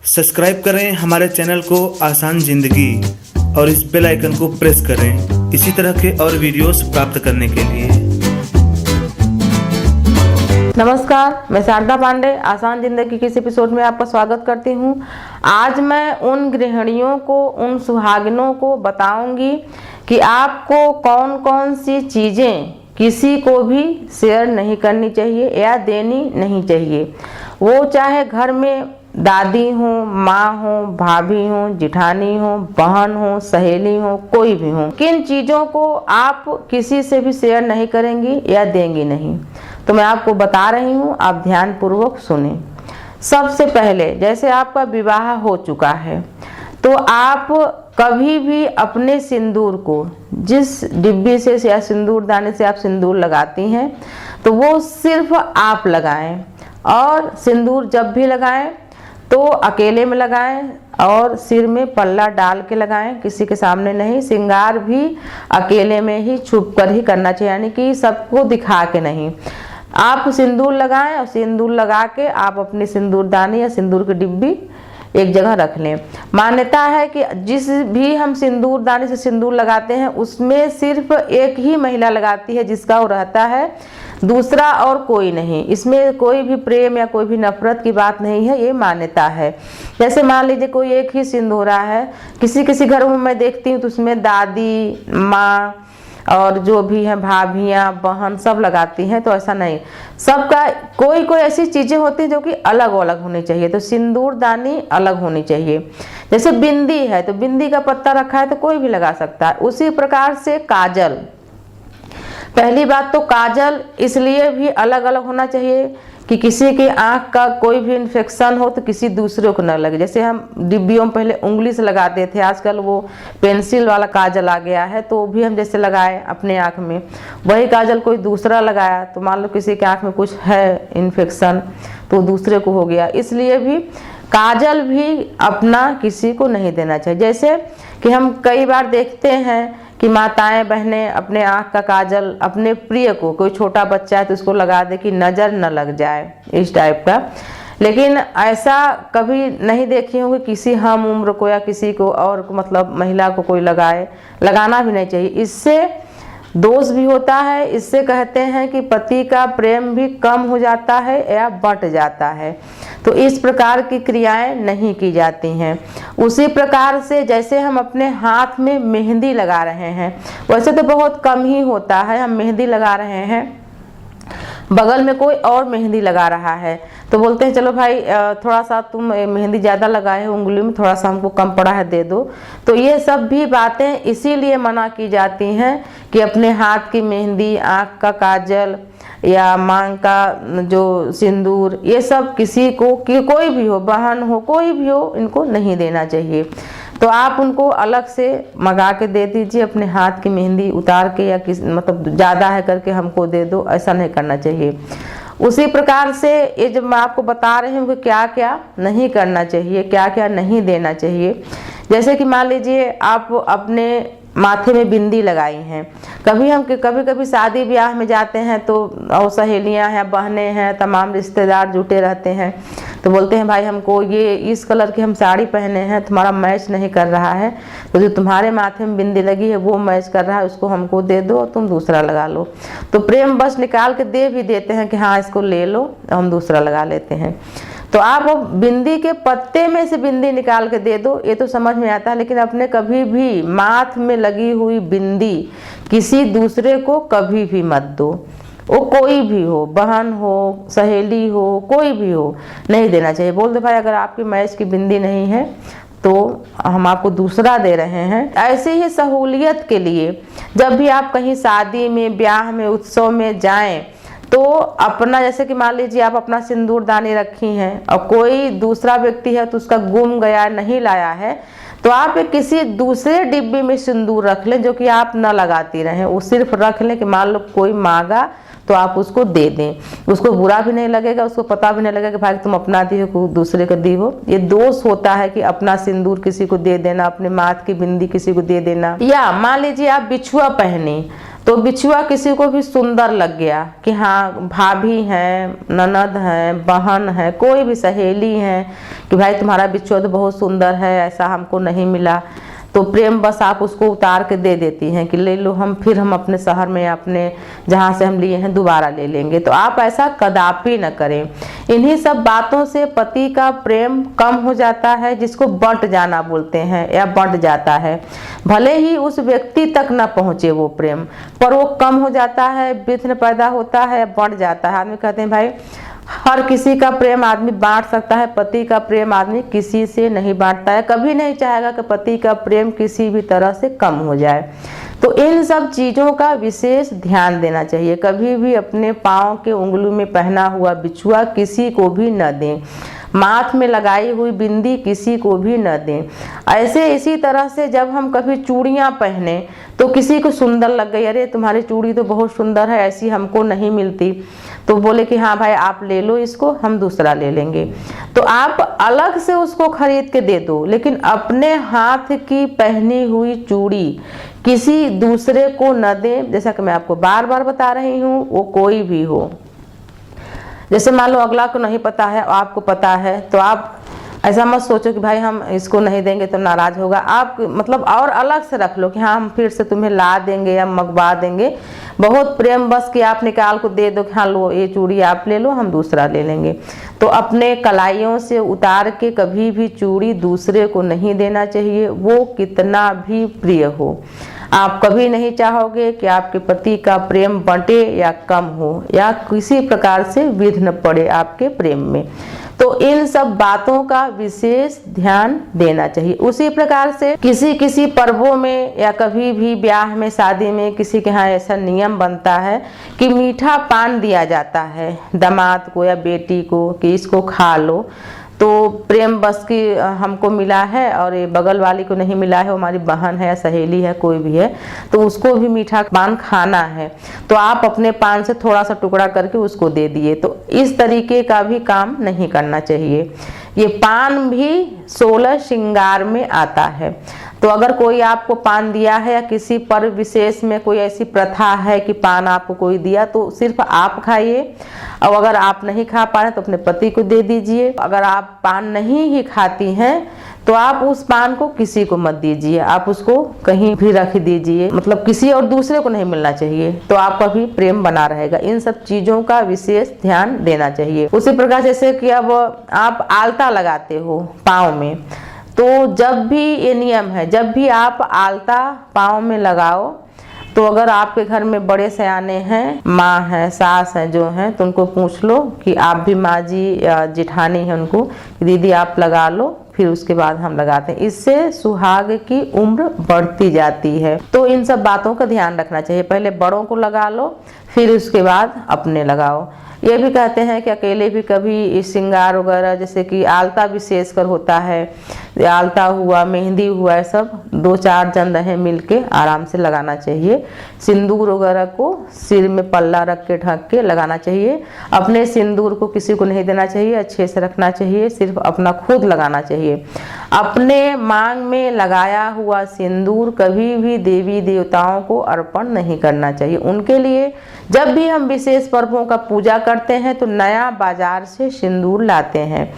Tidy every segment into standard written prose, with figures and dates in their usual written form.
Subscribe करें हमारे channel को आसान जिंदगी और इस बेल आइकन को प्रेस करें इसी तरह के और वीडियोस प्राप्त करने के लिए। नमस्कार, मैं शारदा पांडे आसान जिंदगी के इस एपिसोड में आपका स्वागत करती हूँ। आज मैं उन गृहिणियों को, उन सुहागिनों को बताऊंगी कि आपको कौन कौन सी चीज़ें किसी को भी शेयर नहीं करनी चाहिए या देनी नहीं चाहिए। वो चाहे घर में दादी हो, माँ हो, भाभी हो, जिठानी हो, बहन हो, सहेली हो, कोई भी हो। किन चीज़ों को आप किसी से भी शेयर नहीं करेंगी या देंगी नहीं, तो मैं आपको बता रही हूँ, आप ध्यान पूर्वक सुने। सबसे पहले, जैसे आपका विवाह हो चुका है तो आप कभी भी अपने सिंदूर को, जिस डिब्बी से या सिंदूरदानी से आप सिंदूर लगाती हैं, तो वो सिर्फ आप लगाएं। और सिंदूर जब भी लगाएं तो अकेले में लगाएं और सिर में पल्ला डाल के लगाएं, किसी के सामने नहीं। श्रृंगार भी अकेले में ही छुप कर ही करना चाहिए, यानी कि सबको दिखा के नहीं। आप सिंदूर लगाएं और सिंदूर लगा के आप अपनी सिंदूरदानी या सिंदूर की डिब्बी एक जगह रख लें। मान्यता है कि जिस भी हम सिंदूरदानी से सिंदूर लगाते हैं उसमें सिर्फ एक ही महिला लगाती है जिसका वो रहता है, दूसरा और कोई नहीं। इसमें कोई भी प्रेम या कोई भी नफरत की बात नहीं है, ये मान्यता है। जैसे मान लीजिए कोई एक ही सिंदूरा है, किसी किसी घरों में मैं देखती हूँ तो उसमें दादी, माँ और जो भी हैं भाभियाँ, बहन सब लगाती हैं, तो ऐसा नहीं। सबका कोई कोई ऐसी चीज़ें होती हैं जो कि अलग अलग होनी चाहिए, तो सिंदूरदानी अलग होनी चाहिए। जैसे बिंदी है तो बिंदी का पत्ता रखा है तो कोई भी लगा सकता है। उसी प्रकार से काजल, पहली बात तो काजल इसलिए भी अलग अलग होना चाहिए कि किसी की आँख का कोई भी इन्फेक्शन हो तो किसी दूसरे को न लगे। जैसे हम डिब्बियों में पहले उंगली से लगाते थे, आजकल वो पेंसिल वाला काजल आ गया है, तो भी हम जैसे लगाए अपने आँख में, वही काजल कोई दूसरा लगाया तो मान लो किसी के आँख में कुछ है इन्फेक्शन तो दूसरे को हो गया। इसलिए भी काजल भी अपना किसी को नहीं देना चाहिए। जैसे कि हम कई बार देखते हैं कि माताएं बहनें अपने आँख का काजल अपने प्रिय को, कोई छोटा बच्चा है तो उसको लगा दे कि नज़र न लग जाए, इस टाइप का। लेकिन ऐसा कभी नहीं देखी होंगी किसी हम उम्र को या किसी को और मतलब महिला को कोई लगाए, लगाना भी नहीं चाहिए। इससे दोष भी होता है। इससे कहते हैं कि पति का प्रेम भी कम हो जाता है या बंट जाता है, तो इस प्रकार की क्रियाएं नहीं की जाती हैं। उसी प्रकार से जैसे हम अपने हाथ में मेहंदी लगा रहे हैं, वैसे तो बहुत कम ही होता है, हम मेहंदी लगा रहे हैं, बगल में कोई और मेहंदी लगा रहा है तो बोलते हैं चलो भाई थोड़ा सा तुम मेहंदी ज़्यादा लगाए हो उंगली में, थोड़ा सा हमको कम पड़ा है दे दो। तो ये सब भी बातें इसीलिए मना की जाती हैं कि अपने हाथ की मेहंदी, आँख का काजल या मांग का जो सिंदूर, ये सब किसी को, कि कोई भी हो, बहन हो, कोई भी हो, इनको नहीं देना चाहिए। तो आप उनको अलग से मंगा के दे दीजिए, अपने हाथ की मेहंदी उतार के या किस मतलब ज़्यादा है करके हमको दे दो, ऐसा नहीं करना चाहिए। उसी प्रकार से ये जब मैं आपको बता रही हूँ कि क्या क्या नहीं करना चाहिए, क्या क्या नहीं देना चाहिए। जैसे कि मान लीजिए आप अपने माथे में बिंदी लगाई हैं, कभी कभी शादी ब्याह में जाते हैं तो और सहेलियां हैं, बहनें हैं, तमाम रिश्तेदार जुटे रहते हैं, तो बोलते हैं भाई हमको ये इस कलर की हम साड़ी पहने हैं, तुम्हारा मैच नहीं कर रहा है, तो जो तुम्हारे माथे में बिंदी लगी है वो मैच कर रहा है, उसको हमको दे दो, तुम दूसरा लगा लो। तो प्रेम बस निकाल के दे भी देते हैं कि हाँ इसको ले लो, हम दूसरा लगा लेते हैं। तो आप बिंदी के पत्ते में से बिंदी निकाल के दे दो, ये तो समझ में आता है, लेकिन अपने कभी भी माथ में लगी हुई बिंदी किसी दूसरे को कभी भी मत दो। वो कोई भी हो, बहन हो, सहेली हो, कोई भी हो, नहीं देना चाहिए। बोल दो भाई अगर आपकी मैच की बिंदी नहीं है तो हम आपको दूसरा दे रहे हैं। ऐसे ही सहूलियत के लिए जब भी आप कहीं शादी में, ब्याह में, उत्सव में जाएं तो अपना, जैसे कि मान लीजिए आप अपना सिंदूरदानी रखी हैं और कोई दूसरा व्यक्ति है तो उसका गुम गया, नहीं लाया है, तो आप किसी दूसरे डिब्बे में सिंदूर रख लें जो कि आप न लगाती रहें, वो सिर्फ रख लें कि मान लो कोई मांगा तो तो आप उसको दे दें, उसको बुरा भी नहीं लगेगा, उसको पता भी नहीं लगेगा कि भाई तुम अपना दी हो दूसरे को दी हो। ये दोष होता है कि अपना सिंदूर किसी को दे देना, अपने माथ की बिंदी किसी को दे देना। या मान लीजिए आप बिछुआ पहने तो बिछुआ किसी को भी सुंदर लग गया कि हाँ भाभी हैं, ननद हैं, बहन है, कोई भी सहेली है कि भाई तुम्हारा बिछुआ तो बहुत सुंदर है, ऐसा हमको नहीं मिला, तो प्रेम बस आप उसको उतार के दे देती हैं कि ले लो, हम अपने शहर में अपने जहाँ से हम लिए हैं दोबारा ले लेंगे। तो आप ऐसा कदापि न करें। इन्हीं सब बातों से पति का प्रेम कम हो जाता है, जिसको बंट जाना बोलते हैं या बंट जाता है। भले ही उस व्यक्ति तक न पहुँचे वो प्रेम, पर वो कम हो जाता है, विघ्न पैदा होता है, बंट जाता है। आदमी कहते हैं भाई हर किसी का प्रेम आदमी बांट सकता है, पति का प्रेम आदमी किसी से नहीं बांटता है, कभी नहीं चाहेगा कि पति का प्रेम किसी भी तरह से कम हो जाए। तो इन सब चीज़ों का विशेष ध्यान देना चाहिए। कभी भी अपने पाँव के उंगली में पहना हुआ बिछुआ किसी को भी न दें, माथ में लगाई हुई बिंदी किसी को भी न दें। ऐसे इसी तरह से जब हम कभी चूड़ियाँ पहने तो किसी को सुंदर लग गई, अरे तुम्हारी चूड़ी तो बहुत सुंदर है, ऐसी हमको नहीं मिलती, तो बोले कि हाँ भाई आप ले लो इसको, हम दूसरा ले लेंगे। तो आप अलग से उसको खरीद के दे दो, लेकिन अपने हाथ की पहनी हुई चूड़ी किसी दूसरे को न दें। जैसा कि मैं आपको बार बार बता रही हूँ, वो कोई भी हो। जैसे मान लो अगला को नहीं पता है, आपको पता है, तो आप ऐसा मत सोचो कि भाई हम इसको नहीं देंगे तो नाराज होगा। आप मतलब और अलग से रख लो कि हाँ हम फिर से तुम्हें ला देंगे या मंगवा देंगे। बहुत प्रेम बस कि आप निकाल को दे दो कि हाँ लो ये चूड़ी आप ले लो, हम दूसरा ले लेंगे। तो अपने कलाइयों से उतार के कभी भी चूड़ी दूसरे को नहीं देना चाहिए, वो कितना भी प्रिय हो। आप कभी नहीं चाहोगे कि आपके पति का प्रेम बंटे या कम हो या किसी प्रकार से विघ्न पड़े आपके प्रेम में। तो इन सब बातों का विशेष ध्यान देना चाहिए। उसी प्रकार से किसी किसी पर्वों में या कभी भी ब्याह में, शादी में किसी के यहाँ ऐसा नियम बनता है कि मीठा पान दिया जाता है दामाद को या बेटी को कि इसको खा लो। तो प्रेम बस की हमको मिला है और ये बगल वाली को नहीं मिला है, वो हमारी बहन है या सहेली है, कोई भी है, तो उसको भी मीठा पान खाना है, तो आप अपने पान से थोड़ा सा टुकड़ा करके उसको दे दिए। तो इस तरीके का भी काम नहीं करना चाहिए। ये पान भी 16 श्रृंगार में आता है। तो अगर कोई आपको पान दिया है या किसी पर विशेष में कोई ऐसी प्रथा है कि पान आपको कोई दिया, तो सिर्फ आप खाइए, और अगर आप नहीं खा पा रहे तो अपने पति को दे दीजिए। अगर आप पान नहीं ही खाती हैं तो आप उस पान को किसी को मत दीजिए, आप उसको कहीं भी रख दीजिए, मतलब किसी और दूसरे को नहीं मिलना चाहिए, तो आपका भी प्रेम बना रहेगा। इन सब चीज़ों का विशेष ध्यान देना चाहिए। उसी प्रकार जैसे कि अब आप आलता लगाते हो पाँव में, तो जब भी ये नियम है, जब भी आप आलता पाँव में लगाओ, तो अगर आपके घर में बड़े सयाने हैं, माँ हैं, सास हैं जो हैं, तो उनको पूछ लो कि आप भी, माँ जी या जिठानी है उनको, दीदी आप लगा लो, फिर उसके बाद हम लगाते हैं। इससे सुहाग की उम्र बढ़ती जाती है। तो इन सब बातों का ध्यान रखना चाहिए। पहले बड़ों को लगा लो, फिर उसके बाद अपने लगाओ। ये भी कहते हैं कि अकेले भी कभी श्रृंगार वगैरह, जैसे कि आलता विशेषकर होता है, आलता हुआ, मेहंदी हुआ, सब 2-4 जन रहे मिलके आराम से लगाना चाहिए। सिंदूर वगैरह को सिर में पल्ला रख के ढक के लगाना चाहिए। अपने सिंदूर को किसी को नहीं देना चाहिए, अच्छे से रखना चाहिए, सिर्फ अपना खुद लगाना चाहिए। अपने मांग में लगाया हुआ सिंदूर कभी भी देवी देवताओं को अर्पण नहीं करना चाहिए। उनके लिए जब भी हम विशेष पर्वों का पूजा करते हैं तो नया बाजार से सिंदूर लाते हैं।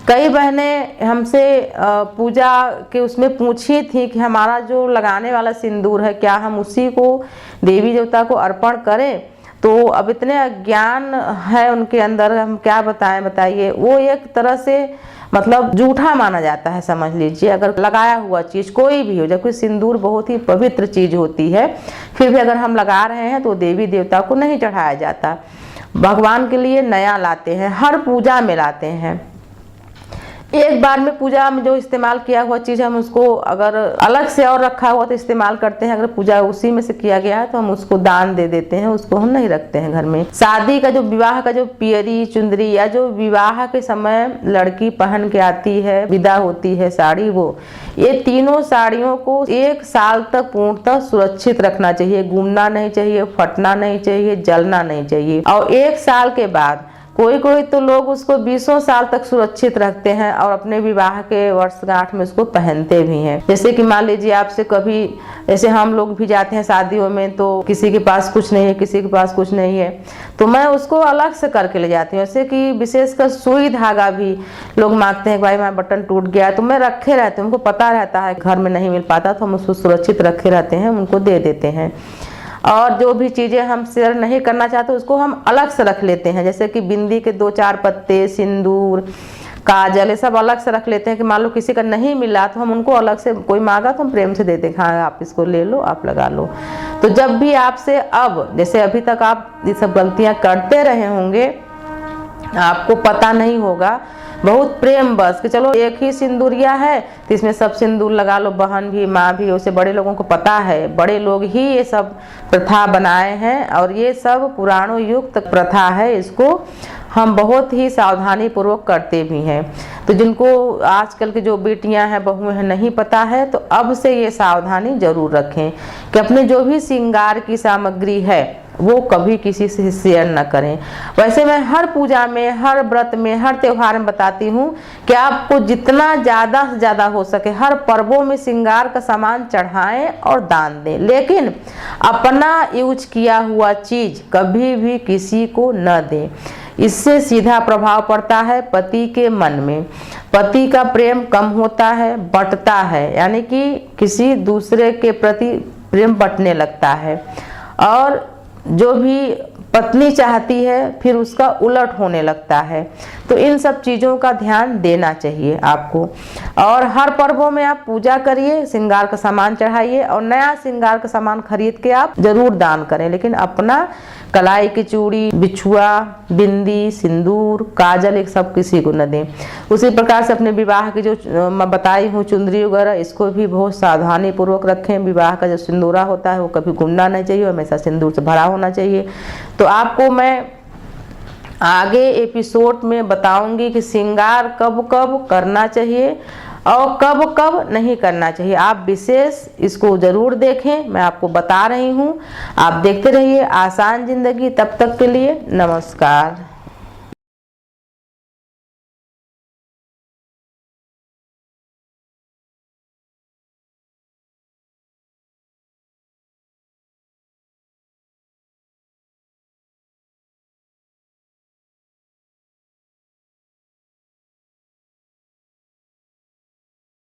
कई बहनें हमसे पूजा के उसमें पूछी थी कि हमारा जो लगाने वाला सिंदूर है, क्या हम उसी को देवी देवता को अर्पण करें? तो अब इतने अज्ञान है उनके अंदर, हम क्या बताएं, बताइए। वो एक तरह से मतलब झूठा माना जाता है, समझ लीजिए। अगर लगाया हुआ चीज़ कोई भी हो, जबकि सिंदूर बहुत ही पवित्र चीज़ होती है, फिर भी अगर हम लगा रहे हैं तो देवी देवता को नहीं चढ़ाया जाता, भगवान के लिए नया लाते हैं, हर पूजा में लाते हैं। एक बार में पूजा में जो इस्तेमाल किया हुआ चीज़ हम उसको अगर अलग से और रखा हुआ तो इस्तेमाल करते हैं, अगर पूजा उसी में से किया गया है तो हम उसको दान दे देते हैं, उसको हम नहीं रखते हैं घर में। शादी का जो विवाह का जो पियरी चुंदरी या जो विवाह के समय लड़की पहन के आती है, विदा होती है साड़ी, वो ये तीनों साड़ियों को 1 साल तक पूर्णतः सुरक्षित रखना चाहिए। घूमना नहीं चाहिए, फटना नहीं चाहिए, जलना नहीं चाहिए। और 1 साल के बाद कोई तो लोग उसको 20 साल तक सुरक्षित रखते हैं और अपने विवाह के वर्षगांठ में उसको पहनते भी हैं। जैसे कि मान लीजिए आपसे कभी, जैसे हम लोग भी जाते हैं शादियों में तो किसी के पास कुछ नहीं है, किसी के पास कुछ नहीं है, तो मैं उसको अलग से करके ले जाती हूँ। जैसे कि विशेषकर सुई धागा भी लोग मांगते हैं, भाई मैं बटन टूट गया, तो मैं रखे रहते हैं, उनको पता रहता है घर में नहीं मिल पाता तो हम उसको सुरक्षित रखे रहते हैं, उनको दे देते हैं। और जो भी चीज़ें हम शेयर नहीं करना चाहते उसको हम अलग से रख लेते हैं। जैसे कि बिंदी के 2-4 पत्ते, सिंदूर, काजल, ये सब अलग से रख लेते हैं कि मान लो किसी का नहीं मिला तो हम उनको अलग से, कोई मांगा तो हम प्रेम से देते हैं, हाँ आप इसको ले लो, आप लगा लो। तो जब भी आपसे, अब जैसे अभी तक आप ये सब गलतियाँ करते रहे होंगे, आपको पता नहीं होगा, बहुत प्रेम बस कि चलो एक ही सिंदूरिया है तो इसमें सब सिंदूर लगा लो, बहन भी माँ भी, उसे बड़े लोगों को पता है, बड़े लोग ही ये सब प्रथा बनाए हैं और ये सब पुराणों युक्त प्रथा है, इसको हम बहुत ही सावधानी पूर्वक करते भी हैं। तो जिनको आजकल की जो बेटियां हैं, बहुएं हैं, नहीं पता है तो अब से ये सावधानी जरूर रखें कि अपने जो भी श्रृंगार की सामग्री है वो कभी किसी से शेयर न करें। वैसे मैं हर पूजा में, हर व्रत में, हर त्योहार में बताती हूँ कि आपको जितना ज़्यादा से ज़्यादा हो सके हर पर्वों में श्रृंगार का सामान चढ़ाएं और दान दें, लेकिन अपना यूज किया हुआ चीज़ कभी भी किसी को न दें। इससे सीधा प्रभाव पड़ता है पति के मन में, पति का प्रेम कम होता है, बंटता है, यानी कि किसी दूसरे के प्रति प्रेम बंटने लगता है और जो भी पत्नी चाहती है फिर उसका उलट होने लगता है। तो इन सब चीज़ों का ध्यान देना चाहिए आपको। और हर पर्वों में आप पूजा करिए, श्रृंगार का सामान चढ़ाइए और नया श्रृंगार का सामान खरीद के आप जरूर दान करें, लेकिन अपना कलाई की चूड़ी, बिछुआ, बिंदी, सिंदूर, काजल, एक सब किसी को न दें। उसी प्रकार से अपने विवाह की जो मैं बताई हूँ चुंदरी वगैरह, इसको भी बहुत सावधानी पूर्वक रखें। विवाह का जो सिंदूरा होता है वो कभी गुमना नहीं चाहिए, हमेशा सिंदूर से भरा होना चाहिए। तो आपको मैं आगे एपिसोड में बताऊंगी कि श्रृंगार कब कब करना चाहिए और कब कब नहीं करना चाहिए। आप विशेष इसको ज़रूर देखें, मैं आपको बता रही हूँ। आप देखते रहिए आसान जिंदगी। तब तक के लिए नमस्कार।